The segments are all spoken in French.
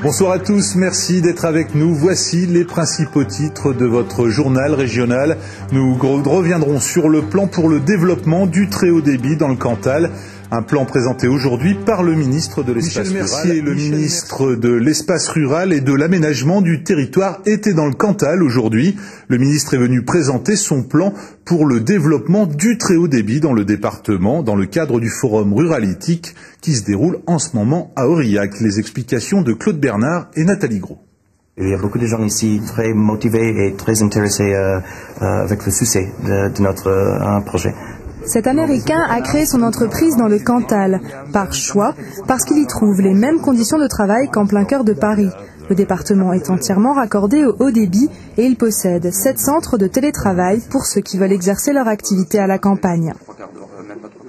Bonsoir à tous, merci d'être avec nous. Voici les principaux titres de votre journal régional. Nous reviendrons sur le plan pour le développement du très haut débit dans le Cantal. Un plan présenté aujourd'hui par le ministre de l'Espace rural. Michel Mercier, le ministre de l'Espace rural et de l'aménagement du territoire, était dans le Cantal aujourd'hui. Le ministre est venu présenter son plan pour le développement du très haut débit dans le département, dans le cadre du forum ruralitique qui se déroule en ce moment à Aurillac. Les explications de Claude Bernard et Nathalie Gros. Il y a beaucoup de gens ici très motivés et très intéressés avec le succès de notre projet. Cet Américain a créé son entreprise dans le Cantal, par choix, parce qu'il y trouve les mêmes conditions de travail qu'en plein cœur de Paris. Le département est entièrement raccordé au haut débit et il possède 7 centres de télétravail pour ceux qui veulent exercer leur activité à la campagne.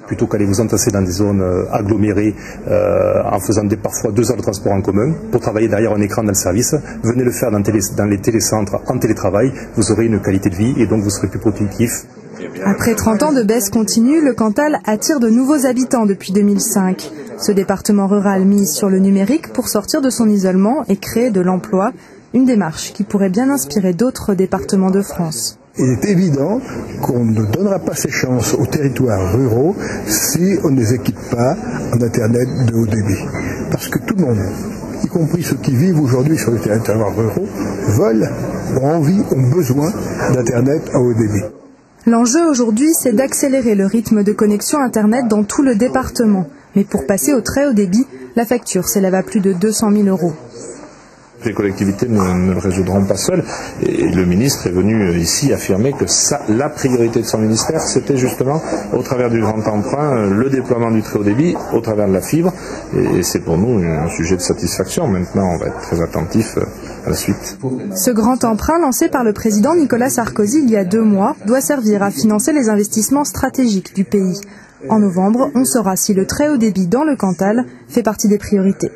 Plutôt qu'aller vous entasser dans des zones agglomérées en faisant parfois 2 heures de transport en commun pour travailler derrière un écran dans le service, venez le faire dans les télécentres en télétravail, vous aurez une qualité de vie et donc vous serez plus productif. Après 30 ans de baisse continue, le Cantal attire de nouveaux habitants depuis 2005. Ce département rural mise sur le numérique pour sortir de son isolement et créer de l'emploi, une démarche qui pourrait bien inspirer d'autres départements de France. Il est évident qu'on ne donnera pas ces chances aux territoires ruraux si on ne les équipe pas en Internet de haut débit. Parce que tout le monde, y compris ceux qui vivent aujourd'hui sur les territoires ruraux, veulent, ont envie, ont besoin d'Internet à haut débit. L'enjeu aujourd'hui, c'est d'accélérer le rythme de connexion Internet dans tout le département. Mais pour passer au très haut débit, la facture s'élève à plus de 200 000 €. Les collectivités ne le résoudront pas seules. Et le ministre est venu ici affirmer que la priorité de son ministère, c'était justement, au travers du grand emprunt, le déploiement du très haut débit, au travers de la fibre. Et c'est pour nous un sujet de satisfaction. Maintenant, on va être très attentif à la suite. Ce grand emprunt lancé par le président Nicolas Sarkozy il y a 2 mois doit servir à financer les investissements stratégiques du pays. En novembre, on saura si le très haut débit dans le Cantal fait partie des priorités.